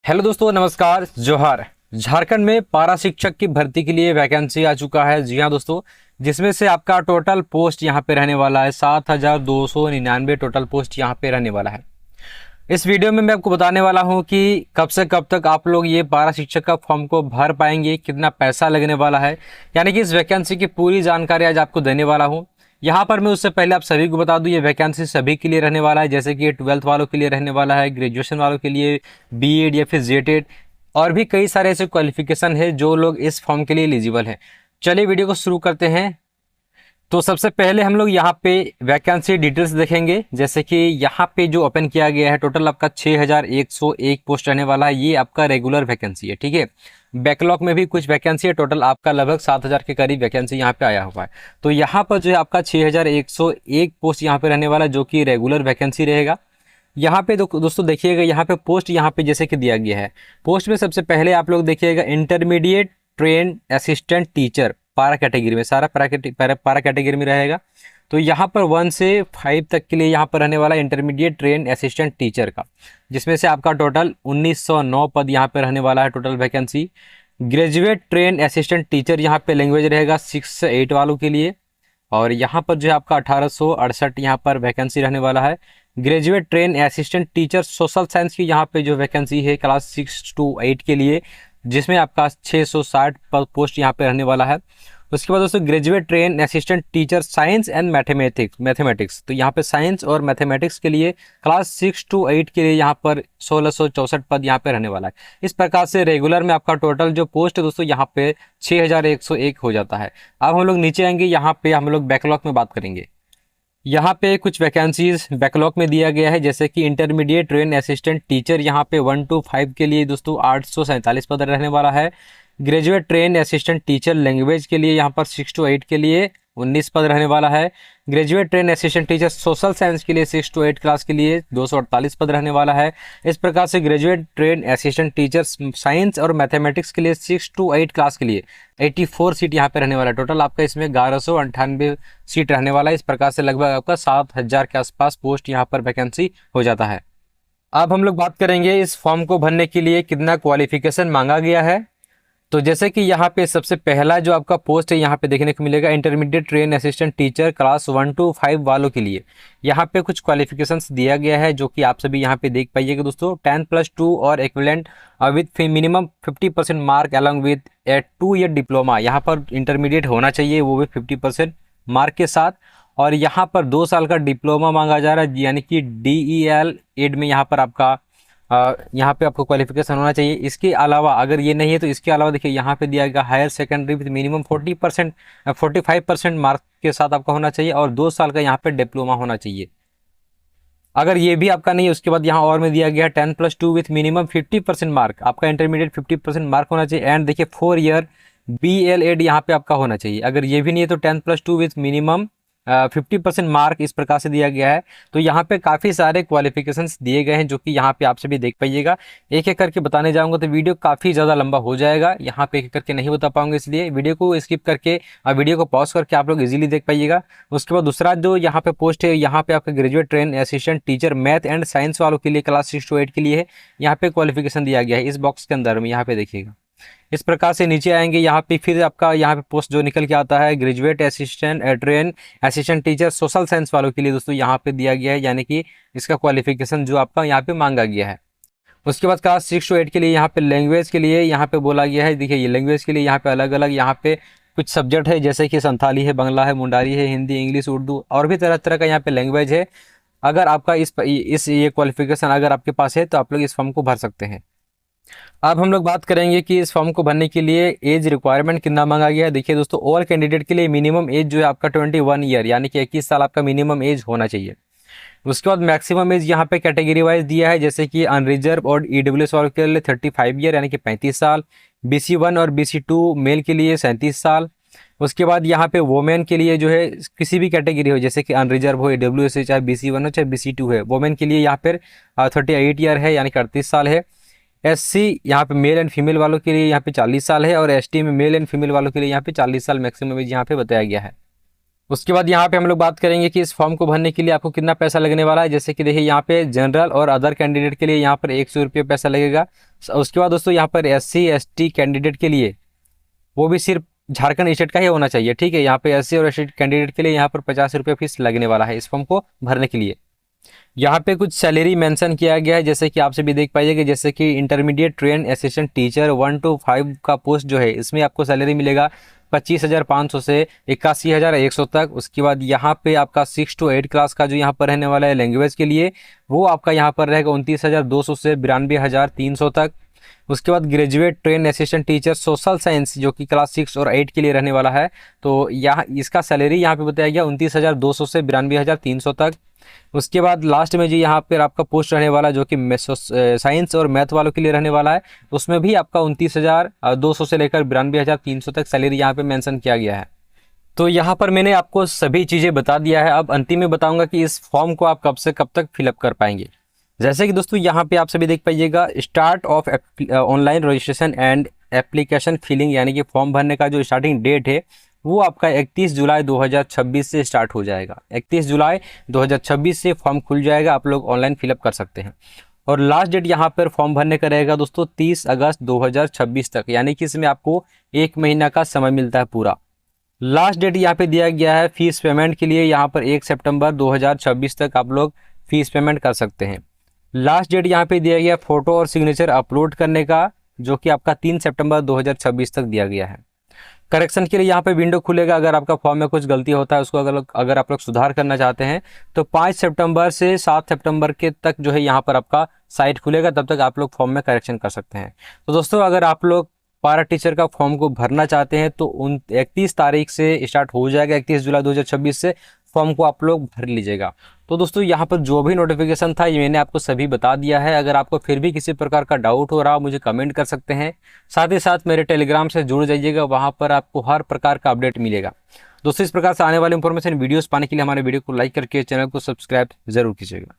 Hello दोस्तों, नमस्कार, जोहार। झारखंड में पारा शिक्षक की भर्ती के लिए वैकेंसी आ चुका है। जी हाँ दोस्तों, जिसमें से आपका टोटल पोस्ट यहाँ पे रहने वाला है 7,299 टोटल पोस्ट यहाँ पे रहने वाला है। इस वीडियो में मैं आपको बताने वाला हूँ कि कब से कब तक आप लोग ये पारा शिक्षक का फॉर्म को भर पाएंगे, कितना पैसा लगने वाला है, यानी कि इस वैकेंसी की पूरी जानकारी आज आपको देने वाला हूँ। यहाँ पर मैं उससे पहले आप सभी को बता दूं, ये वैकेंसी सभी के लिए रहने वाला है, जैसे कि 12th वालों के लिए रहने वाला है, ग्रेजुएशन वालों के लिए, बीएड या फिर जेटेड, और भी कई सारे ऐसे क्वालिफिकेशन है जो लोग इस फॉर्म के लिए एलिजिबल हैं। चलिए वीडियो को शुरू करते हैं। तो सबसे पहले हम लोग यहाँ पे वैकेंसी डिटेल्स देखेंगे। जैसे कि यहाँ पे जो ओपन किया गया है, टोटल आपका 6,101 पोस्ट रहने वाला है। ये आपका रेगुलर वैकेंसी है, ठीक है। बैकलॉग में भी कुछ वैकेंसी है, टोटल आपका लगभग 7,000 के करीब वैकेंसी यहाँ पे आया हुआ है। तो यहाँ पर जो है आपका 6,101 पोस्ट यहाँ पे रहने वाला है, जो कि रेगुलर वैकेंसी रहेगा। यहाँ पे दोस्तों देखिएगा, यहाँ पे पोस्ट यहाँ पे जैसे कि दिया गया है। पोस्ट में सबसे पहले आप लोग देखिएगा इंटरमीडिएट ट्रेन असिस्टेंट टीचर, पारा कैटेगरी में, सारा पारा कैटेगरी में रहेगा। तो यहाँ पर 1 से 5 तक के लिए यहाँ पर रहने वाला इंटरमीडिएट ट्रेन असिस्टेंट टीचर का, जिसमें से आपका टोटल 1909 पद यहाँ पे रहने वाला है total vacancy. Graduate train assistant teacher यहाँ पे लैंग्वेज रहेगा 6 से 8 वालों के लिए, और यहाँ पर जो है आपका 1868 यहाँ पर वैकेंसी रहने वाला है। Graduate train assistant teacher social science की यहाँ पे जो वैकेंसी है क्लास 6 to 8 के लिए, जिसमें आपका 660 पोस्ट यहाँ पे रहने वाला है। उसके बाद दोस्तों graduate train assistant teacher science and mathematics, तो यहाँ पे साइंस और मैथमेटिक्स के लिए क्लास 6 to 8 के लिए यहाँ पर 1664 पद यहाँ पे रहने वाला है। इस प्रकार से रेगुलर में आपका टोटल जो पोस्ट है दोस्तों यहाँ पे 6,101 हो जाता है। अब हम लोग नीचे आएंगे, यहाँ पे हम लोग बैकलॉग में बात करेंगे। यहाँ पे कुछ वैकेंसीज बैकलॉग में दिया गया है, जैसे कि इंटरमीडिएट ट्रेन असिस्टेंट टीचर यहाँ पे 1 to 5 के लिए दोस्तों 847 पद रहने वाला है। Graduate train assistant teacher language के लिए यहाँ पर 6 to 8 के लिए 19 पद रहने वाला है। Graduate train assistant teacher social science के लिए 6 to 8 क्लास के लिए 248 पद रहने वाला है। इस प्रकार से graduate train assistant teacher science और मैथमेटिक्स के लिए 6 to 8 क्लास के लिए 84 सीट यहाँ पे रहने वाला है। टोटल आपका इसमें 1198 सीट रहने वाला है। इस प्रकार से लगभग आपका 7,000 के आसपास पोस्ट यहाँ पर वैकेंसी हो जाता है। अब हम लोग बात करेंगे इस फॉर्म को भरने के लिए कितना क्वालिफिकेशन मांगा गया है। तो जैसे कि यहाँ पे सबसे पहला जो आपका पोस्ट है यहाँ पे देखने को मिलेगा intermediate train assistant teacher class 1 to 5 वालों के लिए। यहाँ पे कुछ क्वालिफिकेशंस दिया गया है, जो कि आप सभी यहाँ पे देख पाइएगा दोस्तों। 10+2 और equivalent with minimum 50% mark along with A 2 year diploma. यहाँ पर इंटरमीडिएट होना चाहिए, वो भी 50% मार्क के साथ। और यहाँ पर 2 साल का डिप्लोमा मांगा जा रहा है, यानी कि DEL में यहाँ पर आपका यहाँ पे आपको क्वालिफिकेशन होना चाहिए। इसके अलावा अगर ये नहीं है तो इसके अलावा देखिए यहाँ पे दिया गया higher secondary with minimum 45% mark के साथ आपका होना चाहिए, और 2 साल का यहाँ पे डिप्लोमा होना चाहिए। अगर ये भी आपका नहीं है, उसके बाद यहाँ और में दिया गया 10+2 विथ मिनिमम 50% मार्क, आपका इंटरमीडिएट 50% मार्क होना चाहिए। एंड देखिए 4 ईयर BLED यहाँ पे आपका होना चाहिए। अगर ये भी नहीं है तो 10+2 विथ मिनिमम 50% मार्क इस प्रकार से दिया गया है। तो यहाँ पे काफ़ी सारे क्वालिफिकेशंस दिए गए हैं, जो कि यहाँ पे आप सभी देख पाइएगा। एक एक करके बताने जाऊँगा तो वीडियो काफ़ी ज़्यादा लंबा हो जाएगा, यहाँ पे एक एक करके नहीं बता पाऊंगा, इसलिए वीडियो को स्किप करके और वीडियो को पॉज करके आप लोग इजीली देख पाइएगा। उसके बाद दूसरा जो यहाँ पे पोस्ट है, यहाँ पे आपका graduate train assistant teacher math and science वालों के लिए क्लास 6 to 8 के लिए है। यहाँ पे क्वालिफिकेशन दिया गया है इस बॉक्स के अंदर में, यहाँ पे देखिएगा। इस प्रकार से नीचे आएंगे, यहाँ पे फिर आपका यहाँ पे पोस्ट जो निकल के आता है graduate assistant train assistant teacher social science वालों के लिए दोस्तों यहाँ पे दिया गया है, यानी कि इसका क्वालिफिकेशन जो आपका यहाँ पे मांगा गया है। उसके बाद क्लास 6 to 8 के लिए यहाँ पे लैंग्वेज के लिए यहाँ पे बोला गया है। देखिए ये लैंग्वेज के लिए यहाँ पे अलग अलग यहाँ पे कुछ सब्जेक्ट है, जैसे कि संथाली है, बंगला है, मुंडारी है, हिंदी, इंग्लिश, उर्दू, और भी तरह तरह का यहाँ पे लैंग्वेज है। अगर आपका इस ये क्वालिफिकेशन अगर आपके पास है तो आप लोग इस फॉर्म को भर सकते हैं। अब हम लोग बात करेंगे कि इस फॉर्म को भरने के लिए एज रिक्वायरमेंट कितना मांगा गया है। देखिए दोस्तों, ऑल कैंडिडेट के लिए मिनिमम एज जो है आपका 21 ईयर, यानी कि 21 साल आपका मिनिमम एज होना चाहिए। उसके बाद मैक्सिमम एज यहाँ पे कैटेगरी वाइज दिया है, जैसे कि अनरिजर्व और EWS वालों के लिए 35 ईयर यानी कि 35 साल, BC1 और BC2 मेल के लिए 37 साल। उसके बाद यहाँ पे वोमेन के लिए जो है किसी भी कैटेगरी हो, जैसे कि अनरिजर्व हो, AWS हो, चाहे BC1 हो, चाहे BC2 है, वोमेन के लिए यहाँ पर 38 ईयर है, यानी कि 38 साल है। SC यहाँ पे मेल एंड फीमेल वालों के लिए यहाँ पे 40 साल है, और ST में मेल एंड फीमेल वालों के लिए यहाँ पे 40 साल मैक्सिमम एज यहाँ पे बताया गया है। उसके बाद यहाँ पे हम लोग बात करेंगे कि इस फॉर्म को भरने के लिए आपको कितना पैसा लगने वाला है। जैसे कि देखिए यहाँ पे जनरल और अदर कैंडिडेट के लिए यहाँ पर 100 रुपये पैसा लगेगा। उसके बाद दोस्तों यहाँ पर SC ST कैंडिडेट के लिए, वो भी सिर्फ झारखंड स्टेट का ही होना चाहिए, ठीक है। यहाँ पे SC और ST कैंडिडेट के लिए यहाँ पर 50 रुपये फीस लगने वाला है इस फॉर्म को भरने के लिए। यहाँ पे कुछ सैलरी मेंशन किया गया है, जैसे कि आपसे भी देख पाइएगा, जैसे कि intermediate train assistant teacher 1 to 5 का पोस्ट जो है, इसमें आपको सैलरी मिलेगा 25,500 से 81,100 तक। उसके बाद यहाँ पे आपका 6 to 8 क्लास का जो यहाँ पर रहने वाला है लैंग्वेज के लिए, वो आपका यहाँ पर रहेगा 29,200 से 92,300 तक। उसके बाद graduate train assistant teacher social science जो कि क्लास 6 और 8 के लिए रहने वाला है, तो यहाँ इसका सैलरी यहाँ पे बताया गया 29,200 से 92,300 तक। उसके बाद लास्ट में जी यहाँ पर आपका पोस्ट रहने वाला जो कि साइंस और मैथ वालों के लिए रहने वाला है, उसमें भी आपका 29,200 से लेकर 92,300 तक सैलरी यहाँ पे मेंशन किया गया है। तो यहाँ पर मैंने आपको सभी चीज़ें बता दिया है। अब अंतिम में बताऊंगा कि इस फॉर्म को आप कब से कब तक फिलअप कर पाएंगे। जैसे कि दोस्तों यहाँ पे आप सभी देख पाइएगा, start of online registration and application filling, यानी कि फॉर्म भरने का जो स्टार्टिंग डेट है वो आपका 31 जुलाई 2026 से स्टार्ट हो जाएगा। 31 जुलाई 2026 से फॉर्म खुल जाएगा, आप लोग ऑनलाइन फिलअप कर सकते हैं। और लास्ट डेट यहाँ पर फॉर्म भरने का रहेगा दोस्तों 30 अगस्त 2026 तक, यानी कि इसमें आपको 1 महीना का समय मिलता है पूरा। लास्ट डेट यहाँ पे दिया गया है फीस पेमेंट के लिए, यहाँ पर 1 सितंबर 2026 तक आप लोग फीस पेमेंट कर सकते हैं। लास्ट डेट यहाँ पे दिया गया फोटो और सिग्नेचर अपलोड करने का, जो कि आपका 3 सितंबर 2026 तक दिया गया है। करेक्शन के लिए यहाँ पे विंडो खुलेगा, अगर आपका फॉर्म में कुछ गलती होता है उसको अगर आप लोग सुधार करना चाहते हैं तो 5 सितंबर से 7 सितंबर के तक जो है यहाँ पर आपका साइट खुलेगा, तब तक आप लोग फॉर्म में करेक्शन कर सकते हैं। तो दोस्तों अगर आप लोग पारा टीचर का फॉर्म को भरना चाहते हैं तो 31 तारीख से स्टार्ट हो जाएगा, 31 जुलाई 2026 से फॉर्म को आप लोग भर लीजिएगा। तो दोस्तों यहाँ पर जो भी नोटिफिकेशन था ये मैंने आपको सभी बता दिया है। अगर आपको फिर भी किसी प्रकार का डाउट हो रहा, मुझे कमेंट कर सकते हैं। साथ ही साथ मेरे टेलीग्राम से जुड़ जाइएगा, वहाँ पर आपको हर प्रकार का अपडेट मिलेगा। दोस्तों इस प्रकार से आने वाले इंफॉर्मेशन वीडियोस पाने के लिए हमारे वीडियो को लाइक करके चैनल को सब्सक्राइब जरूर कीजिएगा।